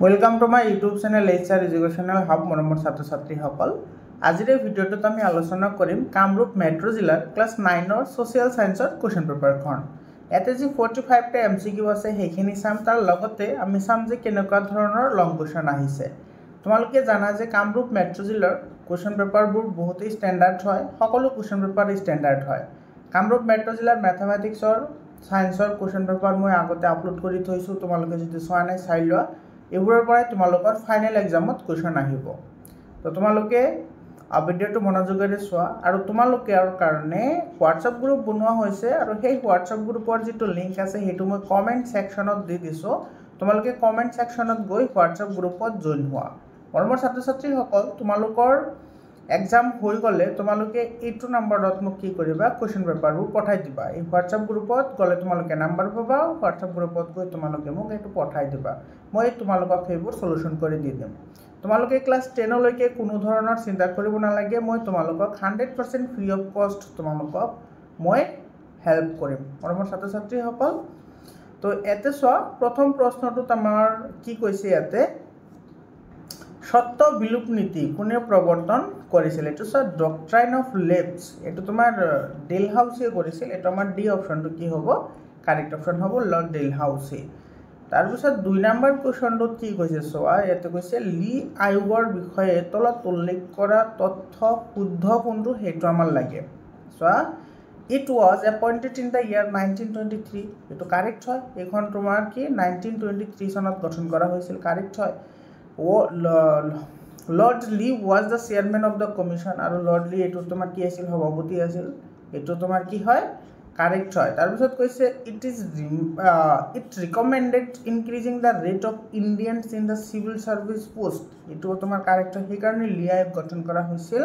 Welcome to my YouTube channel HR educational hub মৰমৰ ছাত্ৰ ছাত্ৰীসকল। আজিৰ এই ভিডিঅ'টোত আমি আলোচনা কৰিম কামৰূপ মেট্ৰ' জিলাৰ ক্লাছ 9ৰ ছ'চিয়েল ছায়েন্সৰ কুৱেশ্যন পেপাৰখন। ইয়াতে যি 45টা MCQ আছে সেইখিনি চাম, তাৰ লগতে আমি চাম যে কেনেকুৱা ধৰণৰ লং কুৱেশ্যন আহিছে। তোমালোকে জানা যে কামৰূপ মেট্ৰ' জিলাৰ কুৱেশ্যন পেপাৰবোৰ বহুতেই ষ্টেণ্ডাৰ্ড হয়, সকলো কুৱেশ্যন পেপাৰ ষ্টেণ্ডাৰ্ড হয়। কামৰূপ মেট্ৰ' জিলাৰ মেথামেটিক্সৰ ছায়েন্সৰ কুৱেশ্যন পেপাৰ মই আগতে আপলোড কৰি থৈছোঁ, তোমালোকে যদি চোৱা নাই চাই লোৱা। এইবোৰৰ পৰাই তোমালোকৰ ফাইনেল এক্সামত কুৱেশ্যন আহিব। তো তোমালোকে ভিডিঅ'টো মনোযোগেৰে চোৱা, আৰু তোমালোকৰ কাৰণে হোৱাটছআপ গ্ৰুপ বনোৱা হৈছে, আৰু সেই হোৱাটছআপ গ্ৰুপৰ যিটো লিংক আছে সেইটো মই কমেণ্ট ছেকশ্যনত দি দিছোঁ। তোমালোকে কমেণ্ট ছেকশ্যনত গৈ হোৱাটছআপ গ্ৰুপত জইন হোৱা। মৰমৰ ছাত্ৰ ছাত্ৰীসকল, তোমালোকৰ এক্সাম হৈ গ'লে তোমালোকে এইটো নম্বৰত মোক কি কৰিবা, কুৱেশ্যন পেপাৰবোৰ পঠাই দিবা। এই হোৱাটছআপ গ্ৰুপত গ'লে তোমালোকে নাম্বাৰ পাবা, হোৱাটছআপ গ্ৰুপত গৈ তোমালোকে মোক এইটো পঠাই দিবা। মই তোমালোকক সেইবোৰ সলিউশ্যন কৰি দি দিম। তোমালোকে ক্লাছ 10লৈকে কোনো ধৰণৰ চিন্তা কৰিব নালাগে, মই তোমালোকক 100% ফ্ৰী অফ কষ্ট তোমালোকক মই হেল্প কৰিম মৰমৰ ছাত্ৰ ছাত্ৰীসকল। তো ইয়াতে চোৱা, প্ৰথম প্ৰশ্নটোত আমাৰ কি কৈছে, ইয়াতে সত্য বিলোপ নীতি কোনে প্ৰৱৰ্তন কৰিছিল? এইটো চোৱা, ডক্ট্ৰাইন অফ লেবছ, এইটো তোমাৰ ডেলহাউচে কৰিছিল। এইটো আমাৰ ডি অপশ্যনটো কি হ'ব, কাৰেক্ট অপশ্যন হ'ব লৰ্ড ডেলহাউচে। তাৰপিছত 2 নম্বৰ কুৱেশ্যনটোত কি কৈছে চোৱা, ইয়াতে কৈছে লি আয়োগৰ বিষয়ে তলত উল্লেখ কৰা তথ্য শুদ্ধ কোনটো, সেইটো আমাৰ লাগে। চোৱা, it was appointed in the year 1923, এইটো কাৰেক্ট হয়। এইখন তোমাৰ কি 1923 চনত গঠন কৰা হৈছিল, কাৰেক্ট হয়। লৰ্ড লি was the chairman of the commission, আৰু লৰ্ড লি এইটো তোমাৰ কি আছিল, সভাপতি আছিল। এইটো তোমাৰ কি হয়, কাৰেক্ট হয়। তাৰপিছত কৈছে it recommended increasing the rate of Indians in the civil service post, এইটো তোমাৰ কাৰেক্ট হয়। সেইকাৰণে লি আয়োগ গঠন কৰা হৈছিল,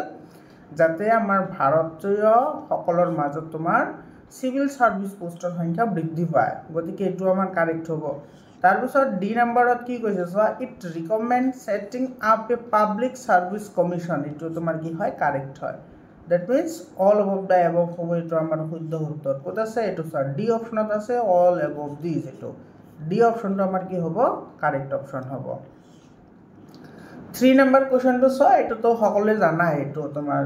যাতে আমাৰ ভাৰতীয়সকলৰ মাজত তোমাৰ চিভিল ছাৰ্ভিচ পোষ্টৰ সংখ্যা বৃদ্ধি পায়, গতিকে এইটো আমাৰ কাৰেক্ট হ'ব। তাৰপিছত ডি নম্বৰত কি কৈছে চোৱা, it recommend setting up A public service commission, এইটো তোমাৰ কি হয়, কাৰেক্ট হয়। That means all above the above হ'ব, এইটো আমাৰ শুদ্ধ উত্তৰ। ক'ত আছে এইটো চোৱা, ডি অপশ্যনত আছে অল এবভ দিছ, এইটো ডি অপশ্যনটো আমাৰ কি হ'ব, কাৰেক্ট অপশ্যন হ'ব। 3 নম্বৰ কুৱেশ্যনটো চোৱা, এইটোতো সকলোৱে জানাই, এইটো তোমাৰ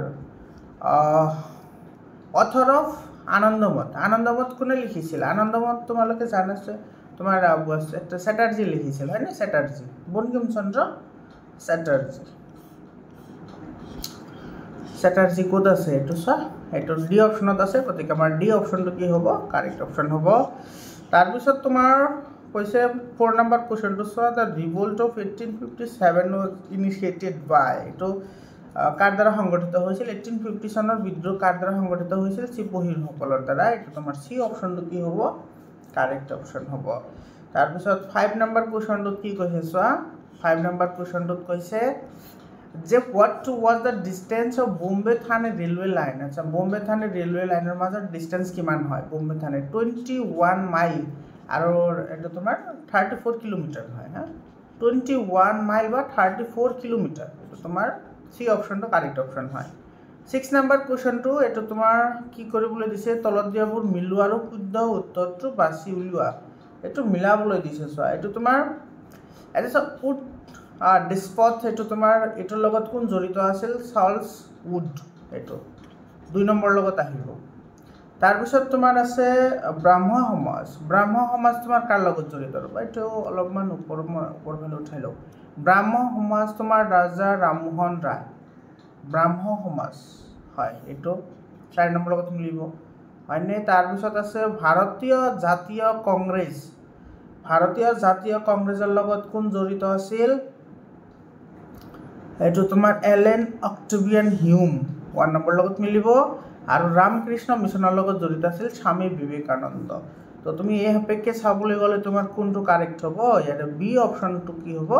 অথৰ অফ আনন্দমঠ। আনন্দমঠ কোনে লিখিছিল? আনন্দমঠ তোমালোকে জানাইছে, তোমাৰ চেটাৰ্জী লিখিছিল, হয়নে? চেটাৰ্জী, বঙ্কিম চন্দ্ৰ চেটাৰ্জী। চেটাৰ্জী ক'ত আছে এইটো চোৱা, এইটো ডি অপশ্যনত আছে, গতিকে আমাৰ ডি অপশ্যনটো কি হ'ব, কাৰেক্ট অপশ্যন হ'ব। তাৰপিছত তোমাৰ কৈছে 4 নম্বৰ কুৱেশ্যনটো চোৱা, the revolt of 1857 was initiated বাই, এইটো কাৰ দ্বাৰা সংগঠিত হৈছিল? 1850 চনৰ বিদ্ৰোহ কাৰ দ্বাৰা সংগঠিত হৈছিল? চিপহিসকলৰ দ্বাৰা। এইটো তোমাৰ চি অপশ্যনটো কি হ'ব, কাৰেক্ট অপশ্যন হ'ব। তাৰপিছত 5 নম্বৰ কুৱেশ্যনটোত কি কৈছে চোৱা, 5 নম্বৰ কুৱেশ্যনটোত কৈছে যে what was the distance of Bombay Thane railway line. আচ্ছা, বম্বে থানে ৰেলৱে লাইনৰ মাজত ডিষ্টেঞ্চ কিমান হয়? বম্বে থানে 21 মাইল, আৰু এইটো তোমাৰ 34 কিলোমিটাৰ হয়। 21 মাইল বা 34 কিলোমিটাৰ, এইটো তোমাৰ চি অপশ্যনটো কাৰেক্ট অপশ্যন হয়। 6 নম্বৰ কুৱেশ্যনটো, এইটো তোমাৰ কি কৰিবলৈ দিছে, তলত দিয়াবোৰ মিলোৱা আৰু শুদ্ধ উত্তৰটো বাছি উলিওৱা। এইটো মিলাবলৈ দিছে চোৱা, এইটো তোমাৰ এইটো চোৱা, উড ডিস্পথ, এইটো তোমাৰ এইটোৰ লগত কোন জড়িত আছিল? চাৰ্লছ উড, এইটো 2 নম্বৰ লগত আহিব। তাৰপিছত তোমাৰ আছে ব্ৰাহ্ম সমাজ। ব্ৰাহ্ম সমাজ তোমাৰ কাৰ লগত জড়িত? ৰ'বা, এইটো অলপমান ওপৰফালে উঠাই লওঁ। ব্ৰাহ্ম সমাজ তোমাৰ ৰাজা ৰামমোহন ৰায়, ব্ৰাহ্ম সমাজ হয়, এইটো 4 নম্বৰ লগত মিলিব, হয়নে? তাৰপিছত আছে ভাৰতীয় জাতীয় কংগ্ৰেছ। ভাৰতীয় জাতীয় কংগ্ৰেছৰ লগত কোন জড়িত আছিল? এইটো তোমাৰ এলেন অক্টেভিয়ান হিউম, 1 নম্বৰ লগত মিলিব। আৰু ৰামকৃষ্ণ মিছনৰ লগত জড়িত আছিল স্বামী বিবেকানন্দ। তো তুমি এই সাপেক্ষে চাবলৈ গ'লে তোমাৰ কোনটো কাৰেক্ট হ'ব? ইয়াতে বি অপশ্যনটো কি হ'ব,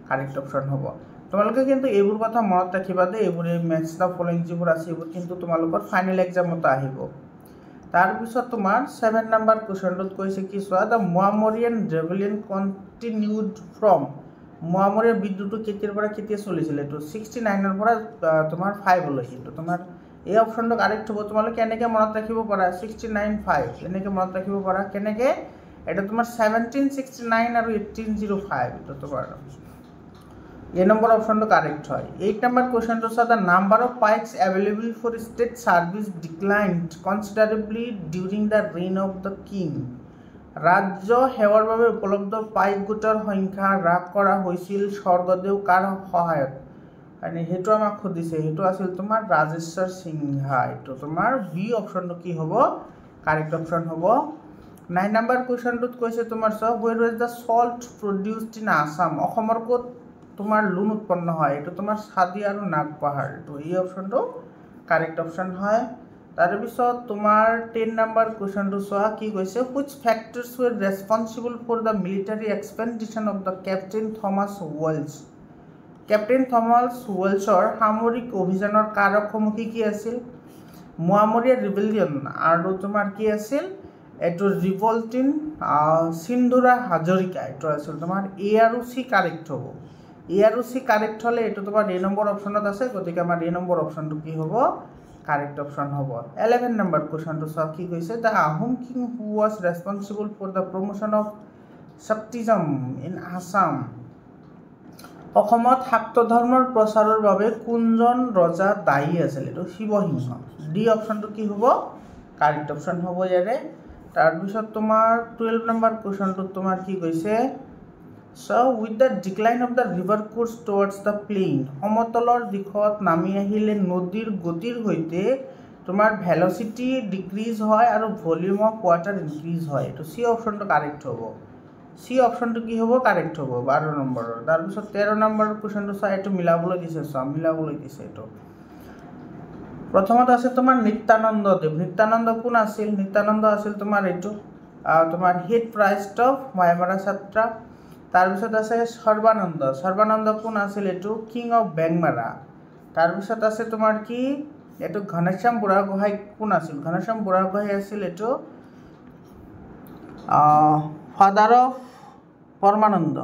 কাৰেক্ট অপশ্যন হ'ব। তোমালোকে কিন্তু এইবোৰ কথা মনত ৰাখিবা দেই, এইবোৰ এই মেথছ দ্য ফলোইং যিবোৰ আছে এইবোৰ কিন্তু তোমালোকৰ ফাইনেল এক্সামতো আহিব। তাৰপিছত তোমাৰ 7 নম্বৰ কুৱেশ্যনটোত কৈছে কি চোৱা, দ্য মোৱামৰীয়ান ৰেভেলিয়ন কণ্টিনিউড ফ্ৰম, মোৱামৰীয়া বিদ্ৰোহটো কেতিয়াৰ পৰা কেতিয়া চলিছিল? এইটো 69ৰ পৰা তোমাৰ 5লৈ, কিন্তু তোমাৰ এই অপশ্যনটো কাৰেক্ট হ'ব। তোমালোকে এনেকৈ মনত ৰাখিব পাৰা 69-5, এনেকৈ মনত ৰাখিব পাৰা। কেনেকৈ? এটা তোমাৰ 1769 আৰু 1805, এইটো তোমাৰ A number option to correct hoy. 8 number question to say the number of pikes available for state service declined considerably during the reign of the king. ৰাজ্য সেৱাৰ বাবে উপলব্ধ পাইক গোটৰ সংখ্যা হ্ৰাস কৰা হৈছিল স্বৰ্গদেউ কাৰ সহায়ত মানে হেতু আমাক খুদিছে হেতু আছিল তোমাৰ ৰাজেশ্বৰ সিংহা এটো তোমাৰ বি অপশনটো কি হ'ব কাৰেক্ট অপশন হ'ব 9 নাম্বাৰ কোৱেশ্চনটোত কৈছে তোমাৰ সব where was the salt produced in Assam অসমৰ ক'ত তোমাৰ লুন উৎপন্ন হয় এটো তোমাৰ সাদি আৰু নাগপাহাৰ তো এই অপশনটো কাৰেক্ট অপশন হয় তাৰ পিছত তোমাৰ 10 নাম্বাৰ কোৱেশ্চনটো সোয়া কি কৈছে which factors were responsible for the military expedition of the Captain Thomas Walsh Captain Thomas Walshৰ সামৰিক অভিযানৰ কাৰকসমূহ কি আছিল মুয়ামৰীয়া ৰিবেলিয়ন আৰু তোমাৰ কি আছিল এটো ৰিভল্ট ইন সিন্ধুৰা হাজৰিকা এটো আছিল তোমাৰ এ আৰু সি কাৰেক্ট হ'ব এ আৰু সি কাৰেক্ট হলে এটো তোমাৰ এ নম্বৰ অপশনত আছে গতিকে আমাৰ এ নম্বৰ অপশনটো কি হ'ব কাৰেক্ট অপশন হ'ব 11 নম্বৰ কোৱেশ্চনটো সব কি কৈছে the Ahom king who was responsible for the promotion of Shaktism in Assam অসমত শাক্ত ধৰ্মৰ প্ৰচাৰৰ বাবে কোনজন ৰজা দায়ী আছিল এটো শিৱসিংহ ডি অপশনটো কি হ'ব কাৰেক্ট অপশন হ'ব ইয়াৰে তাৰ পিছত তোমাৰ 12 নম্বৰ কোৱেশ্চনটো তোমাৰ কি কৈছে so with the decline of the river course towards the plain সমতলৰ দিশত নামি আহিলে নদীৰ গতিৰ হৈতে তোমাৰ ভেলোসিটি ডিক্ৰিজ হয় আৰু ভলিউম অফ ওয়াটাৰ ইনক্ৰিজ হয় এটো সি অপশনটো কারেক্ট হ'ব সি অপশনটো কি হ'ব কারেক্ট হ'ব 12 নম্বৰৰ তাৰ পিছত 13 নম্বৰৰ কোৱেশ্চনটো চাই এটো মিলাবলৈ দিছে মিলাবলৈ দিছে এটো প্ৰথমত আছে তোমাৰ নিত্যানন্দ কোন আছিল নিত্যানন্দ আছিল তোমাৰ এটো তোমাৰ হেড প্ৰাইষ্ট অফ মায়ামাৰা ছাত্ৰা তাৰ পিছত আছে সৰ্বানন্দ কোন আছিল এটো কিং অফ বেংমাৰা তাৰ পিছত আছে তোমাৰ কি এটো ঘনশ্যাম বুঢ়াগোহাঁই কোন আছিল ঘনশ্যাম বুঢ়াগোহাঁই আছিল এটো ফাদাৰ অফ পৰমানন্দ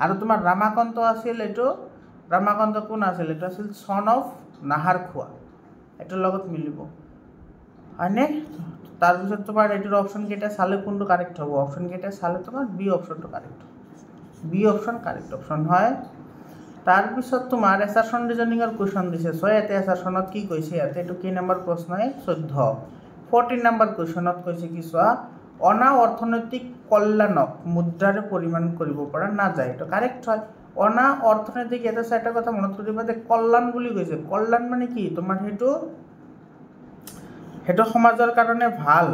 আৰু তোমাৰ ৰামাকান্ত আছিল এটো ৰামাকান্ত কোন আছিল এটো আছিল সন অফ নাহাৰখোৱা এটোৰ লগত মিলিব হয়নে তাৰ পিছত তোমাৰ এটোৰ অপশন কেটা চালে কোনটো কাৰেক্ট হ'ব অপশন কেটা চালে তোমাৰ বি অপশনটো correct B option correct option হয় তাৰ পিছত তোমাৰ এছাৰশন ৰিজনিংৰ কোৱেশ্চন দিছে সো এতে এছাৰশনত কি কৈছে ইয়াতে এটো কি নম্বৰ প্ৰশ্নই 14 14 নম্বৰ কোৱেশ্চনত কৈছে কি সোয়া অনা অৰ্থনৈতিক কল্যাণক মুদ্ৰাৰে পৰিমাণ কৰিব পৰা না যায় এটো কাৰেক্ট হয় অনা অৰ্থনৈতিক এটা সেটা কথা মনত কৰিবা যে কল্যাণ বুলি কৈছে কল্যাণ মানে কি তোমাৰ হেতু সমাজৰ কাৰণে ভাল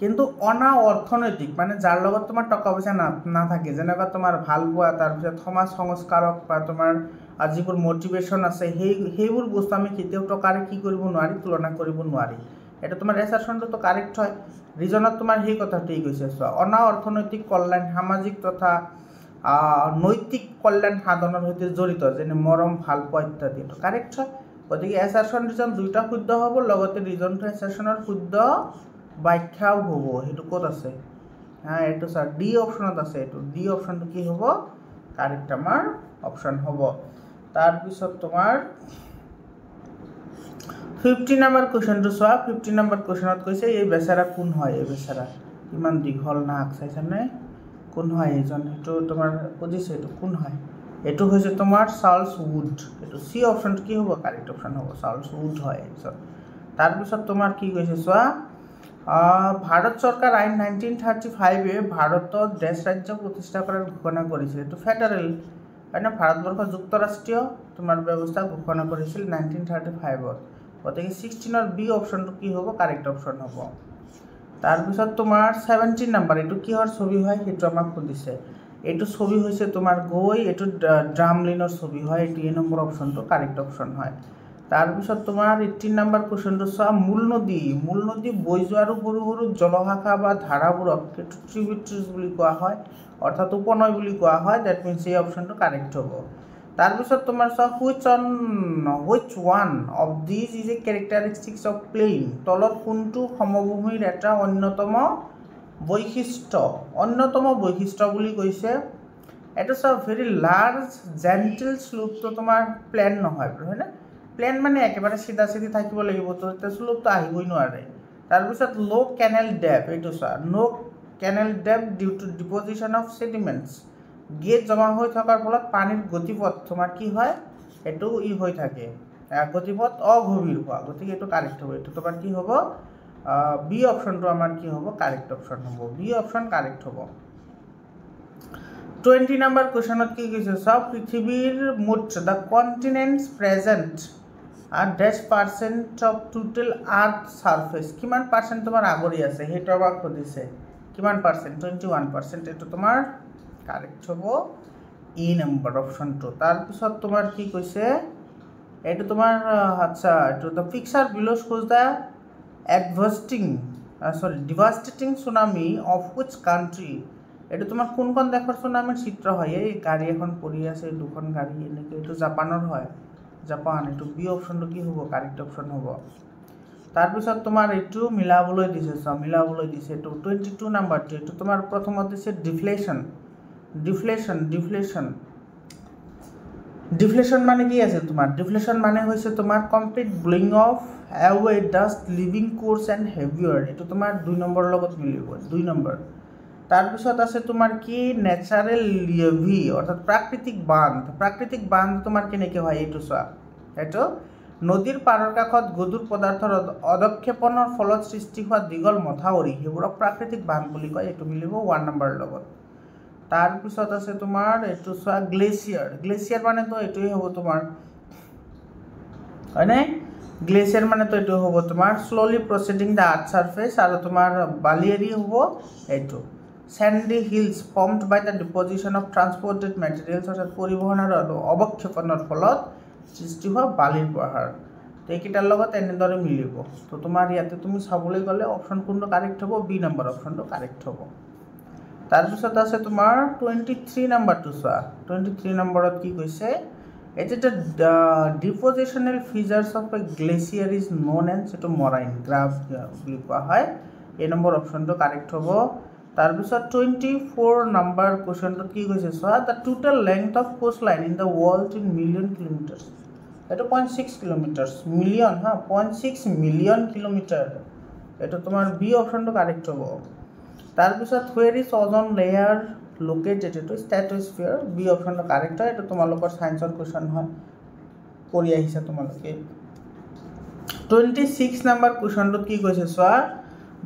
কিন্তু অনা অৰ্থনৈতিক মানে যাৰ লগত তোমাৰ টকা পইচা না থাকে যেনেকা তোমাৰ ভাল পোৱা তাৰ পিছত সমাজ সংস্কাৰক বা তোমাৰ আজিবোৰ মোটিভেশন আছে হেইবোৰ বস্তু আমি কেতিয়াও টকাৰে কি কৰিব নোৱাৰি তুলনা কৰিব নোৱাৰি এটা তোমাৰ এছাৰশনটো তো কাৰেক্ট হয় ৰিজনত তোমাৰ হেই কথাটোই কৈছে সো অনা অৰ্থনৈতিক কল্যাণ সামাজিক তথা নৈতিক কল্যাণ সাধনৰ সৈতে জড়িত যেনে মৰম ভাল পোৱা ইত্যাদি তো কাৰেক্ট হয় গতিকে এছাৰশন ৰিজন দুইটা শুদ্ধ হ'ব লগতে ৰিজনটো এছাৰশনৰ শুদ্ধ ব্যাখ্যাও হ'ব হেতু ক'ত আছে হ্যাঁ এটো স্যার ডি অপশনত আছে এটো ডি অপশনটো কি হ'ব কারেক্ট আমাৰ অপশন হ'ব তাৰ পিছত তোমাৰ 50 নম্বৰ কোৱেশ্চনটো সোয়া 50 নম্বৰ কোৱেশ্চনত কৈছে এই বেচাৰা কোন হয় এই বেচাৰা ইমান দীঘল নাক চাইছানে কোন হয় এজন হেতু তোমাৰ বুজিছে এটো কোন হয় এটো হৈছে তোমাৰ চাৰ্লস উড এটো সি অপশনটো কি হ'ব কাৰেক্ট অপশন হ'ব চাৰ্লস উড হয় এজন তাৰ পিছত তোমাৰ কি কৈছে সোয়া ভাৰত চৰকাৰ আইন 1935 এ ভাৰতত দেশ ৰাজ্য প্ৰতিষ্ঠা কৰাৰ ঘোষণা কৰিছিল এটো ফেডাৰেল মানে ভাৰতবৰ্ষ যুক্তৰাষ্ট্ৰীয় তোমাৰ ব্যৱস্থা ঘোষণা কৰিছিল 1935 ত গতিকে 16 ৰ বি অপশনটো কি হ'ব কাৰেক্ট অপশন হ'ব তাৰ পিছত তোমাৰ 17 নম্বৰ এটো কিহৰ ছবি হয় হেতু আমাক খুদিছে এটো ছবি হৈছে তোমাৰ গৈ এটো ড্ৰামলিনৰ ছবি হয় এটো এ নম্বৰ অপশনটো কাৰেক্ট অপশন হয় তাৰ পিছত তোমাৰ 18 নম্বৰ কোৱেশ্চনটো সোয়া মূল নদী বৈ যোৱা আৰু সৰু সৰু জলশাখা বা ধাৰাবোৰক ট্ৰিবিউটাৰিজ বুলি কোৱা হয় অৰ্থাৎ উপনৈ বুলি কোৱা হয় দ্যাট মিন্স এই অপশনটো কাৰেক্ট হ'ব তাৰ পিছত তোমাৰ সোয়া which one of these is a characteristics of plain তলত কোনটো সমভূমিৰ এটা অন্যতম বৈশিষ্ট্য বুলি কৈছে এটা সব ভেৰি লাৰ্জ জেন্টল স্লোপ তো তোমাৰ প্লেন নহয় হয়নে প্লেন মানে একেবাৰে সিধা থাকিব লাগিব তো এটা স্লোপ তো আহিবই নোৱাৰে তাৰ পিছত লো কেনেল ডেপ এটো no canal depth due to deposition of sediments get জমা হৈ থকাৰ ফলত পানীৰ গতিপথ তোমাৰ কি হয় এইটো হৈ থাকে গতিপথ অগভীৰ হোৱা গতিকে এইটো কাৰেক্ট হ'ব এইটো তোমাৰ কি হ'ব বি অপশনটো আমাৰ কি হ'ব কাৰেক্ট অপশন হ'ব বি অপশন কাৰেক্ট হ'ব 20 নম্বৰ কোৱেশ্চনত কি কৈছে সব পৃথিৱীৰ মুঠ the continents present are -% of total earth surface কিমান পাৰ্সেন্ট তোমাৰ আগৰি আছে হেটো আমাক সুধিছে কিমান পাৰ্সেন্ট 21% এটো তোমাৰ কাৰেক্ট হ'ব ই নম্বৰ অপশনটো তাৰ পিছত তোমাৰ কি কৈছে এটো তোমাৰ আচ্ছা এটো দ্য পিকচাৰ বিলো shows the devastating tsunami of which country এটো তোমাৰ কোনখন দেশৰ সুনামিৰ চিত্ৰ হয় এই গাড়ী এখন পৰি আছে দুখন গাড়ী এনেকে এটো জাপানৰ হয় জাপান এটো বি অপশনটো কি হ'ব কাৰেক্ট অপশন হ'ব তাৰ পিছত তোমাৰ এটো মিলাবলৈ দিছে মিলাবলৈ দিছে এটো 22 নম্বৰটো এটো তোমাৰ প্ৰথমতে আছে ডিফ্লেশন মানে কি আছে তোমাৰ ডিফ্লেশন মানে হৈছে তোমাৰ complete blowing off away dust leaving coarse and heavier এটো তোমাৰ 2 নম্বৰ লগত মিলিব 2 নম্বৰ তাৰ পিছত আছে তোমাৰ কি ন্যাচাৰাল লিভি অৰ্থাৎ প্ৰাকৃতিক বান্ধ তোমাৰ কেনেকৈ হয় এইটো চোৱা এটো নদীৰ পাৰৰ কাষত গধুৰ পদাৰ্থৰ অদক্ষেপনৰ ফলত সৃষ্টি হোৱা দীঘল মথাউৰি হেবোৰক প্ৰাকৃতিক বান্ধ বুলি কয় এটো মিলিব 1 নম্বৰ লগত তাৰ পিছত আছে তোমাৰ এটো চোৱা গ্লেচিয়াৰ মানে তো এটোই হ'ব তোমাৰ হয় নাই গ্লেচিয়াৰ মানে তো এটো হ'ব তোমাৰ স্লোলি প্ৰসিডিং দা আৰ্থ সাৰফেস আৰু তোমাৰ বালিয়াৰি হ'ব এটো sandy hills formed by the deposition of transported materials অর্থাৎ পরিবহন আৰু অবক্ষেপনৰ ফলত সৃষ্টি হোৱা বালিৰ পাহাৰ তো এইকেইটাৰ লগত এনেদৰে মিলিব তো তোমাৰ ইয়াতে তুমি চাবলৈ গ'লে অপশন কোনটো কাৰেক্ট হ'ব বি নম্বৰ অপশনটো কাৰেক্ট হ'ব তাৰ পিছত আছে তোমাৰ 23 নম্বৰটো চোৱা 23 নম্বৰত কি কৈছে এটা depositional features of a glacier is known as এটো মৰাইন গ্ৰাফ বুলি কোৱা হয় এই নম্বৰ অপশনটো কাৰেক্ট হ'ব তাৰ পিছত 24 নম্বৰ কোৱেশ্চনটো কি কৈছে চোৱা the total length of coast line in the world in million kilometres এটো 0.6 কিলোমিটাৰস মিলিয়ন 0.6 মিলিয়ন কিলোমিটাৰ এটো তোমাৰ বি অপশনটো কাৰেক্ট হ'ব তাৰ পিছত where is ozone layer located এটো stratosphere বি অপশনটো কারেক্ট হয় এটো তোমালোকৰ সায়েন্সৰ কোৱেশ্চন হয় কৰি আহিছে তোমালোকে 26 নম্বৰ কোৱেশ্চনটো কি কৈছে চোৱা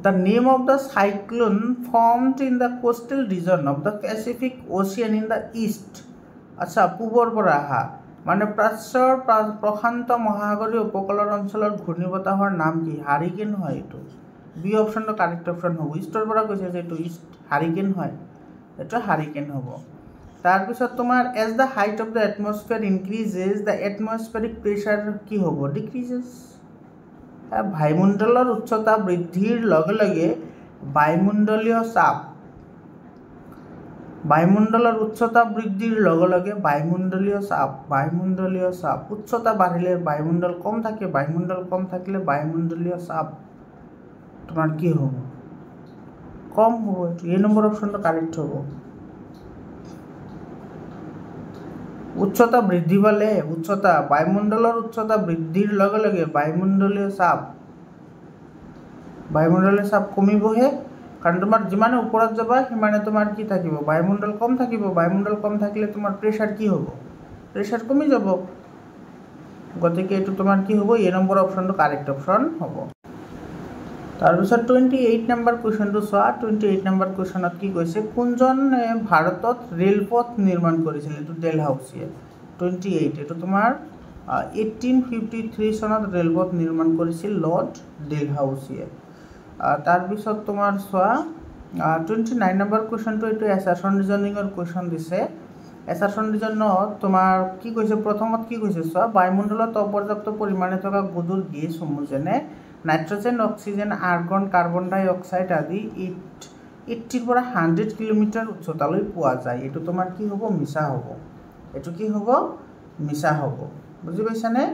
the name of the cyclone formed in the coastal region of the Pacific Ocean in the east আচ্ছা পূবৰ পৰা আহা মানে প্ৰাচ্যৰ প্ৰশান্ত মহাসাগৰীয় উপকূলৰ অঞ্চলৰ ঘূৰ্ণীবতাহৰ নাম কি হাৰিকেন হয় এটো বি অপশনটো কাৰেক্ট অপশন হ'ব ইষ্টৰ পৰা কৈছে যে এটো ইষ্ট হাৰিকেন হয় এটো হাৰিকেন হ'ব তাৰ পিছত তোমাৰ as the height of the atmosphere increases the atmospheric pressure কি হ'ব decreases বায়ুমণ্ডলৰ উচ্চতা বৃদ্ধিৰ লগে লগে বায়ুমণ্ডলীয় চাপ উচ্চতা বাঢ়িলে বায়ুমণ্ডল কম থাকিলে বায়ুমণ্ডলীয় চাপ তোমাৰ কি হ'ব কম হ'ব এই নম্বৰ অপশনটো কাৰেক্ট হ'ব উচ্চতা বৃদ্ধি পালে বায়ুমণ্ডলৰ উচ্চতা বৃদ্ধিৰ লগে লগে বায়ুমণ্ডলীয় চাপ কমিবহে কাৰণ তোমাৰ যিমানে ওপৰত যাবা সিমানে তোমাৰ কি থাকিব বায়ুমণ্ডল কম থাকিলে তোমাৰ প্ৰেসাৰ কি হ'ব প্ৰেসাৰ কমি যাব গতিকে এটো তোমাৰ কি হ'ব এই নম্বৰ অপশনটো কাৰেক্ট অপশন হ'ব তাৰ পিছত 28 নম্বৰ কোৱেশ্চনটো চোৱা 28 নম্বৰ কোৱেশ্চনত কি কৈছে কোনজন ভাৰতত ৰেলপথ নিৰ্মাণ কৰিছিল এটো ডেলহাউসিয়ে 28 এটো তোমাৰ 1853 চনত ৰেলপথ নিৰ্মাণ কৰিছিল লৰ্ড ডেলহাউসিয়ে তাৰ পিছত তোমাৰ চোৱা 29 নম্বৰ কোৱেশ্চনটো এটো এছাৰশন ৰিজনিংৰ কোৱেশ্চন দিছে এছাৰশন ৰিজনত তোমাৰ কি কৈছে প্ৰথমত কি কৈছে চোৱা বায়ুমণ্ডলত অপৰ্যাপ্ত পৰিমাণে থকা গধুৰ গেছসমূহ যেনে নাইট্ৰজেন অক্সিজেন আৰ্গন কাৰ্বন ডাই অক্সাইড আদি 80 পৰা 100 কিলোমিটাৰ উচ্চতালৈ পোৱা যায় এটো তোমাৰ কি হ'ব মিছা হ'ব এটো কি হ'ব মিছা হ'ব বুজি পাইছানে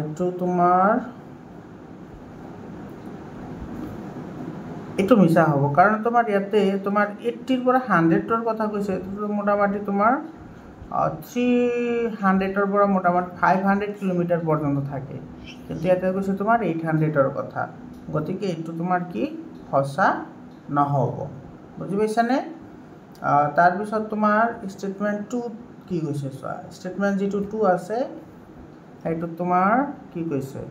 এটো তোমাৰ এটো মিছা হ'ব কাৰণ তোমাৰ ইয়াতে তোমাৰ 80 পৰা 100 ৰ কথা কৈছে এটো মোটামুটি তোমাৰ 300 ৰ পৰা মোটামুটি 500 কিলোমিটাৰ পৰ্যন্ত থাকে কিন্তু ইয়াতে কৈছে তোমাৰ 800 ৰ কথা গতিকে এটো তোমাৰ কি হসা নহব বুজি পাইছানে তাৰপিছত তোমাৰ ষ্টেটমেণ্ট 2 কি কৈছে চোৱা ষ্টেটমেণ্ট যিটো 2 আছে সেইটো তোমাৰ কি কৈছে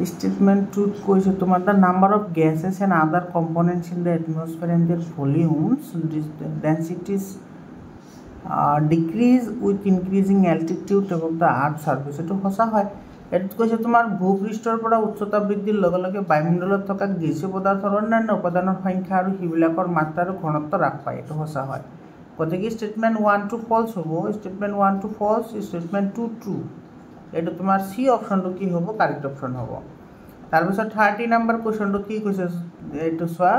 Statement 2 কৈছে তোমাৰ the number of gases and other components in the atmosphere and their volumes densities decrease with increasing altitude above the earth surface এটো সঁচা হয় এটো কৈছে তোমাৰ ভূপৃষ্ঠৰ পৰা উচ্চতা বৃদ্ধিৰ লগে লগে বায়ুমণ্ডলত থকা গেছীয় পদাৰ্থৰ অন্যান্য উপাদানৰ সংখ্যা আৰু হিবিলাকৰ মাত্ৰা আৰু ঘনত্ব হ্ৰাস পায় এটো সঁচা হয় গতিকে ষ্টেটমেণ্ট 1 টু ফলছ হ'ব ষ্টেটমেণ্ট 1 টু ফলছ ষ্টেটমেণ্ট 2 ট্ৰু এটো তোমাৰ সি অপশনটো কি হ'ব কাৰেক্ট অপশন হ'ব তাৰপিছত 30 নম্বৰ কোৱেশ্চনটো কি কৈছে এটো চোৱা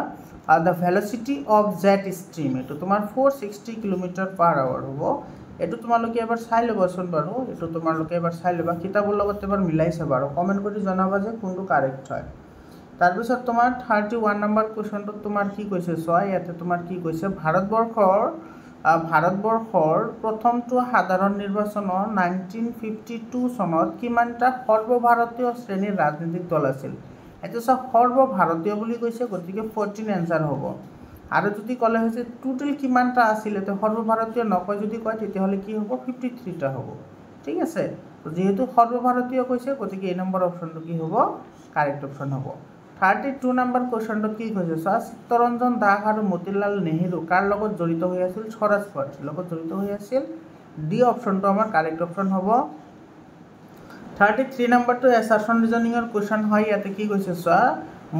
the velocity of jet stream এটো তোমাৰ 460 km/h হ'ব এটো তোমালোকে এবাৰ চাই লবাচোন বাৰু এটো তোমালোকে এবাৰ চাই লবা কিতাপৰ লগত এবাৰ মিলাই চাবা আৰু কমেন্ট কৰি জনাবা যে কোনটো কাৰেক্ট হয় তাৰপিছত তোমাৰ 31 নম্বৰ কোৱেশ্চনটো তোমাৰ কি কৈছে চোৱা ইয়াতে তোমাৰ কি কৈছে ভাৰতবৰ্ষৰ প্ৰথমটো সাধাৰণ নিৰ্বাচনৰ 1952 চনত কিমানটা সৰ্বভাৰতীয় শ্ৰেণীৰ ৰাজনৈতিক দল আছিল এটো সব সৰ্বভাৰতীয় বুলি কৈছে গতিকে 14 এনসাৰ হ'ব আৰু যদি কলে হৈছে টোটাল কিমানটা আছিল এটো সৰ্বভাৰতীয় নকয় যদি কয় তেতিয়া হলে কি হ'ব 53 টা হ'ব ঠিক আছে যেহেতু সৰ্বভাৰতীয় কৈছে গতিকে এই নম্বৰ অপশনটো কি হ'ব কাৰেক্ট অপশন হ'ব 32 নম্বৰ কোৱেশ্চনটো কি কৈছে চোৱা চিত্তৰঞ্জন দাস আৰু মতিলাল নেহেৰু কাৰ লগত জড়িত হৈ আছিল স্বৰাজ পাৰ্টিৰ লগত জড়িত হৈ আছিল ডি অপশনটো আমাৰ কাৰেক্ট অপশন হ'ব 33 নম্বৰটো এছাৰশন ৰিজনিংৰ কোৱেশ্চন হয় ইয়াতে কি কৈছে চোৱা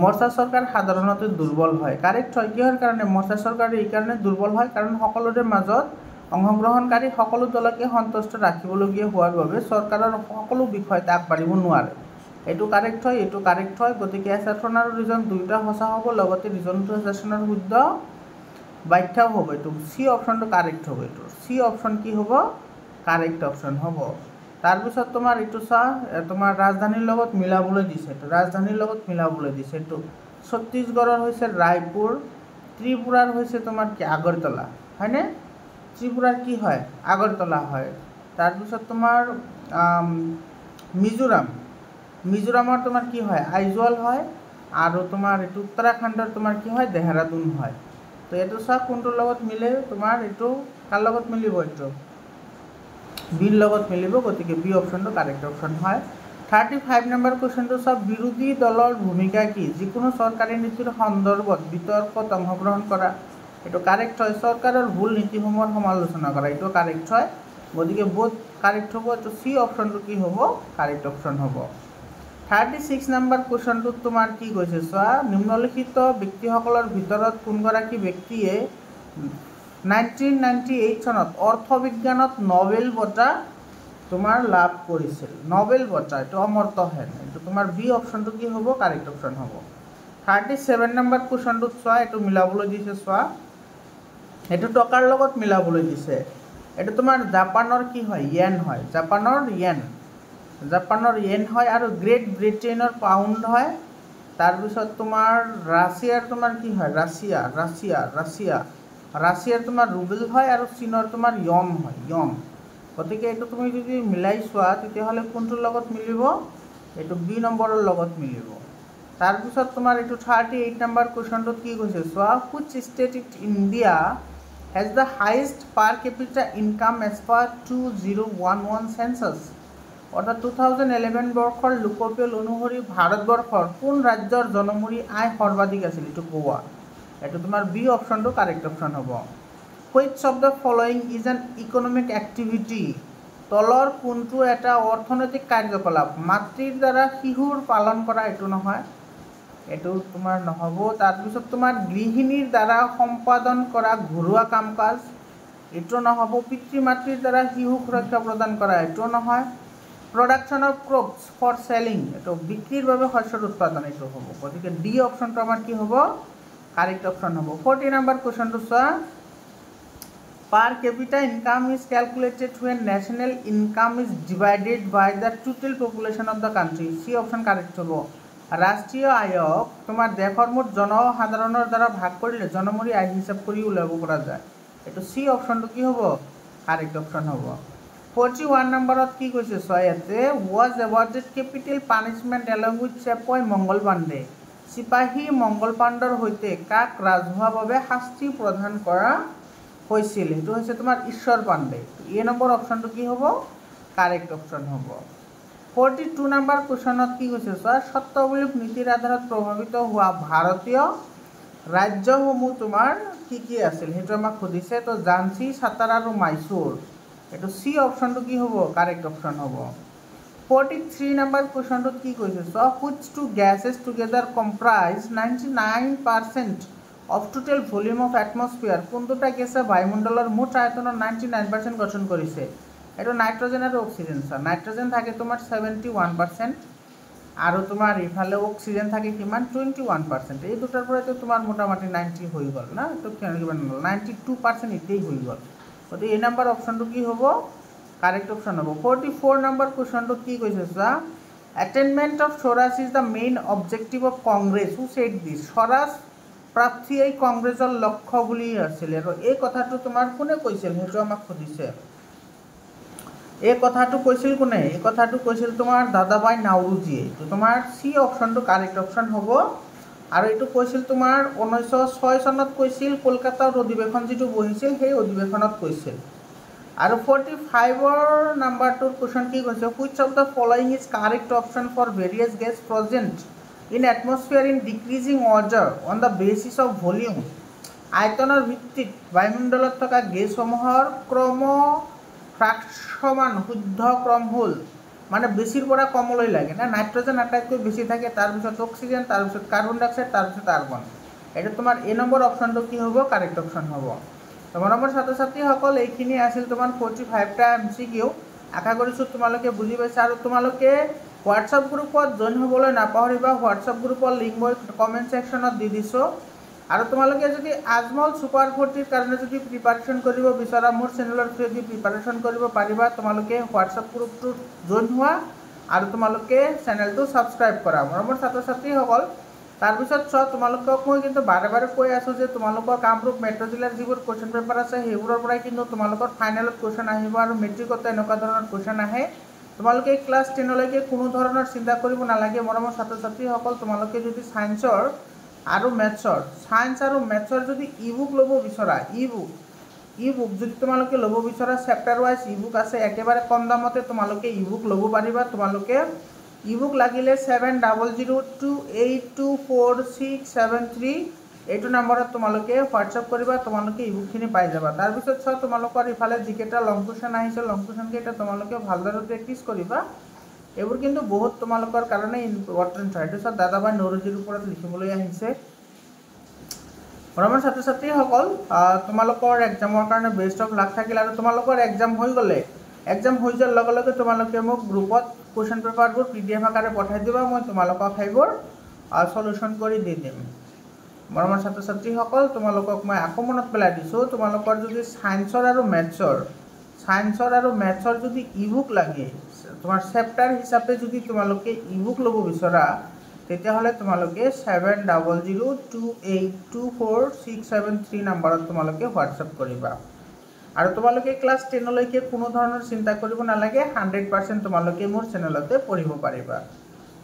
মৰ্চা সৰকাৰ সাধাৰণতে দুৰ্বল হয় কাৰেক্ট হয় কিহৰ কাৰণে মৰ্চা সৰকাৰ এই কাৰণে দুৰ্বল হয় কাৰণ সকলোৰে মাজত অংশগ্ৰহণকাৰী সকলো দলকে সন্তুষ্ট ৰাখিবলগীয়া হোৱাৰ বাবে চৰকাৰৰ সকলো বিষয়ত আগবাঢ়িব নোৱাৰে এটো কাৰেক্ট হয় গতিকে এছাৰশন আৰু ৰিজন দুইটা সঁচা হ'ব লগতে ৰিজনটো এছাৰশনৰ শুদ্ধ ব্যাখ্যাও হ'ব এটো সি অপশনটো কারেক্ট হ'ব এটো সি অপশন কি হ'ব কারেক্ট অপশন হ'ব তাৰপিছত তোমাৰ এটো চা তোমাৰ ৰাজধানীৰ লগত মিলাবলৈ দিছে এটো ৰাজধানীৰ লগত মিলাবলৈ দিছে এটো ছত্তীশগড়ৰ হৈছে ৰায়পুৰ ত্ৰিপুৰাৰ হৈছে তোমাৰ কি আগৰতলা হয়নে ত্ৰিপুৰাৰ কি হয় আগৰতলা হয় তাৰপিছত তোমাৰ মিজোৰামৰ তোমাৰ কি হয় আইজল হয় আৰু তোমাৰ এটো উত্তৰাখণ্ডৰ তোমাৰ কি হয় দেহৰাদুন হয় তো এটো চা কোনটোৰ লগত মিলে তোমাৰ এটো কাৰ লগত মিলিব এটো বিৰ লগত মিলিব গতিকে বি অপশনটো কাৰেক্ট অপশন হয় 35 নম্বৰ কোৱেশ্চনটো সব বিৰোধী দলৰ ভূমিকা কি যিকোনো চৰকাৰী নীতিৰ সন্দৰ্ভত বিতৰ্কত অংশগ্ৰহণ কৰা এটো কাৰেক্ট হয় চৰকাৰৰ ভুল নীতিসমূহৰ সমালোচনা কৰা এটো কারেক্ট হয় গতিকে বোথ কারেক্ট হ'ব এটো সি অপশনটো কি হ'ব কারেক্ট অপশন হ'ব 36 নম্বৰ কোৱেশ্চনটো তোমাৰ কি কৈছে চোৱা নিম্নলিখিত ব্যক্তিসকলৰ ভিতৰত কোনগৰাকী ব্যক্তিয়ে 1998 চনত অৰ্থবিজ্ঞানত নোবেল বঁটা তোমাৰ লাভ কৰিছিল নোবেল বঁটা এটো অমৰ্ত্য সেন এটো তোমাৰ বি অপশনটো কি হ'ব কাৰেক্ট অপশন হ'ব 37 নম্বৰ কোৱেশ্চনটো চোৱা এটো মিলাবলৈ দিছে চোৱা এটো টকাৰ লগত মিলাবলৈ দিছে এটো তোমাৰ জাপানৰ কি হয় য়েন হয় জাপানৰ য়েন হয় আৰু গ্ৰেট ব্ৰিটেইনৰ পাউণ্ড হয় তাৰপিছত তোমাৰ ৰাছিয়াৰ তোমাৰ কি হয় ৰাছিয়াৰ তোমাৰ ৰুবেল হয় আৰু চীনৰ তোমাৰ ইয়ন হয় গতিকে এটো তুমি যদি মিলাই চোৱা তেতিয়া হলে কোনটোৰ লগত মিলিব এটো বি নম্বৰৰ লগত মিলিব তাৰপিছত তোমাৰ এটো 38 নম্বৰ কোৱেশ্চনটো কি কৈছে চোৱা which state in India has the highest per capita income as per 2011 census অৰ্থাৎ 2011 বৰ্ষৰ লোকপিয়ল অনুসৰি ভাৰতবৰ্ষৰ কোন ৰাজ্যৰ জনমূৰি আয় সৰ্বাধিক আছিল এটো গোৱা এটো তোমাৰ বি অপশনটো কারেক্ট অপশন হ'ব which of the following is an economic activity তলৰ কোনটো এটা অৰ্থনৈতিক কাৰ্যকলাপ মাতৃৰ দ্বাৰা শিশুৰ পালন কৰা এটো নহয় এটো তোমাৰ নহব তাৰপিছত তোমাৰ গৃহিণীৰ দ্বাৰা সম্পাদন কৰা ঘৰুৱা কামকাজ এটো নহব পিতৃ মাতৃৰ দ্বাৰা শিশুক সুৰক্ষা প্ৰদান কৰা এটো নহয় production of crops for selling এটো বিক্ৰিৰ বাবে শস্যৰ উৎপাদন এটো হ'ব গতিকে ডি অপশনটো আমাৰ কি হ'ব কাৰেক্ট অপশন হ'ব 40 নম্বৰ কোৱেশ্চনটো চোৱা per capita income is calculated when national income is divided by the total population of the country C option correct হ'ব ৰাষ্ট্ৰীয় আয়ক তোমাৰ দেশৰ মুঠ জনসাধাৰণৰ দ্বাৰা ভাগ কৰিলে জনমূৰি আয় হিচাপ কৰি উলাব পৰা যায় এটো সি অপশনটো কি হ'ব কাৰেক্ট অপশন হ'ব 41 নম্বৰত কি কৈছে চোৱা ইয়াতে was awarded capital punishment along with চেপই মংগল পাণ্ডে চিপাহী মংগল পাণ্ডৰ সৈতে কাক ৰাজহুৱাভাৱে শাস্তি প্ৰদান কৰা হৈছিল সেইটো হৈছে তোমাৰ ঈশ্বৰ পাণ্ডে এ নম্বৰ অপশ্যনটো কি হ'ব কাৰেক্ট অপশ্যন হ'ব 42 নম্বৰ কোৱেশ্যনত কি কৈছে চোৱা সত্ত্বাৱলীক নীতিৰ আধাৰত প্ৰভাৱিত হোৱা ভাৰতীয় ৰাজ্যসমূহ তোমাৰ কি আছিল সেইটো আমাক সুধিছে তো ঝান্সী সাতাৰা আৰু মাইসূৰ এইটো সি অপশ্যনটো কি হ'ব কাৰেক্ট অপশ্যন হ'ব 43 নম্বৰ কোৱেশ্যনটোত কি কৈছে চোৱা which two gases together comprise 99% of total volume of atmosphere কোন দুটা গেছে বায়ুমণ্ডলৰ মুঠ আয়তনৰ 99% গঠন কৰিছে এইটো নাইট্ৰজেন আৰু অক্সিজেন স্যাৰ নাইট্ৰজেন থাকে তোমাৰ 71% আৰু তোমাৰ ইফালে অক্সিজেন থাকে কিমান 21% এই দুটাৰ পৰাটো তোমাৰ মোটামুটি 90 হৈ গ'ল না তো কিমান 92% ইতেই হৈ গ'ল তো এই নম্বৰ অপশ্যনটো কি হ'ব কাৰেক্ট অপশ্যন হ'ব 44 নম্বৰ কোৱেশ্যনটো কি কৈছে চোৱা attainment of Swaraj is the main objective of Congress who said this Swaraj প্ৰাপ্তি এই কংগ্ৰেছৰ লক্ষ্য বুলি আছিল আৰু এই কথাটো তোমাৰ কোনে কৈছিল সেইটো আমাক সুধিছে এই কথাটো কৈছিল কোনে এই কথাটো কৈছিল তোমাৰ দাদাভাই নাওৰোজিয়ে তো তোমাৰ সি অপশ্যনটো কাৰেক্ট অপশ্যন হ'ব আৰু এইটো কৈছিল তোমাৰ 1906 চনত কৈছিল কলকাতাৰ অধিৱেশন যিটো বহিছিল সেই অধিৱেশনত কৈছিল আৰু 45 নম্বৰটোৰ কোৱেশ্যন কি কৈছে which of the following is correct option for various gas present in atmosphere in decreasing order on the basis of volume আয়তনৰ ভিত্তিত বায়ুমণ্ডলত থকা গেছসমূহৰ ক্ৰম ফ্ৰাকশমান শুদ্ধ ক্ৰম হ'ল মানে বেছিৰ পৰা কমলৈ লাগে না নাইট্ৰজেন আটাইতকৈ বেছি থাকে তাৰপিছত অক্সিজেন তাৰপিছত কাৰ্বন ডাই অক্সাইড তাৰপিছত আৰ্গন এটা তোমাৰ এ নম্বৰ অপশ্যনটো কি হ'ব কাৰেক্ট অপশ্যন হ'ব তোমাৰ নম্বৰ ছাত্ৰ ছাত্ৰীসকল এইখিনি আছিল তোমাৰ 45টা এমচিকিউ আশা কৰিছোঁ তোমালোকে বুজি পাইছা আৰু তোমালোকে হোৱাটছআপ গ্ৰুপত জইন হ'বলৈ নাপাহৰিবা হোৱাটছআপ গ্ৰুপৰ লিংক মই কমেণ্ট ছেকশ্যনত দি দিছোঁ আৰু তোমালোকে যদি আজমল সুপাৰ 40ৰ কাৰণে যদি প্ৰিপাৰেশ্যন কৰিব বিচৰা মোৰ চেনেলৰ থ্ৰুদি প্ৰিপাৰেশ্যন কৰিব পাৰিবা তোমালোকে হোৱাটছআপ গ্ৰুপটোত জইন হোৱা আৰু তোমালোকে চেনেলটো ছাবস্ক্ৰাইব কৰা মোৰ ছাত্ৰ ছাত্ৰীসকল তাৰপিছত চোৱা তোমালোকক মই কিন্তু বাৰে বাৰে কৈ আছোঁ যে তোমালোকৰ কামৰূপ মেট্ৰ' জিলাৰ যিবোৰ কুৱেশ্যন পেপাৰ আছে সেইবোৰৰ পৰাই কিন্তু তোমালোকৰ ফাইনেলত কুৱেশ্যন আহিব আৰু মেট্ৰিকতো এনেকুৱা ধৰণৰ কুৱেশ্যন আহে তোমালোকে ক্লাছ 10লৈকে কোনো ধৰণৰ চিন্তা কৰিব নালাগে মোৰ ছাত্ৰ ছাত্ৰীসকল তোমালোকে যদি ছায়েন্সৰ আৰু মেথছৰ সায়েন্স আৰু মেথছৰ যদি ইবুক ল'ব বিচৰা ইবুক যদি তোমালোকে ল'ব বিচৰা চেপ্টাৰ ৱাইজ ইবুক আছে একেবাৰে কম দামতে তোমালোকে ইবুক ল'ব পাৰিবা তোমালোকে ইবুক লাগিলে 7002824673 এইটো নম্বৰত তোমালোকে হোৱাটছআপ কৰিবা তোমালোকে ইবুকখিনি পাই যাবা তাৰপিছত চোৱা তোমালোকৰ ইফালে যিকেইটা লং কুৱেশ্যন আহিছে লং কুৱেশ্যনকেইটা তোমালোকে ভালদৰে প্ৰেক্টিছ কৰিবা এইবোৰ কিন্তু বহুত তোমালোকৰ কাৰণে ইম্পৰ্টেণ্ট হয় এইটো চোৱা দাদাভাই নৌৰোজিৰ ওপৰত লিখিবলৈ আহিছে মোৰ ছাত্ৰ ছাত্ৰীসকল তোমালোকৰ এক্সামৰ কাৰণে বেষ্ট অফ লাক থাকিল আৰু তোমালোকৰ এক্সাম হৈ গ'লে এক্সাম হৈ যোৱাৰ লগে লগে তোমালোকে মোক গ্ৰুপত কুৱেশ্যন পেপাৰবোৰ PDF আকাৰে পঠাই দিবা মই তোমালোকক সেইবোৰ সলিউশ্যন কৰি দি দিম মোৰ ছাত্ৰ ছাত্ৰীসকল তোমালোকক মই আকৌ মনত পেলাই দিছোঁ তোমালোকৰ যদি ছায়েন্সৰ আৰু মেথছৰ যদি ইবুক লাগে তোমাৰ চেপ্টাৰ হিচাপে যদি তোমালোকে ইবুক ল'ব বিচৰা তেতিয়াহ'লে তোমালোকে 7002824673 নম্বৰত তোমালোকে হোৱাটছআপ কৰিবা আৰু তোমালোকে ক্লাছ 10লৈকে কোনো ধৰণৰ চিন্তা কৰিব নালাগে 100% তোমালোকে মোৰ চেনেলতে পঢ়িব পাৰিবা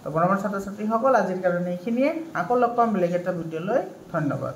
তো মোৰ ছাত্ৰ ছাত্ৰীসকল আজিৰ কাৰণে এইখিনিয়ে আকৌ লগ পাম বেলেগ এটা ভিডিঅ'লৈ ধন্যবাদ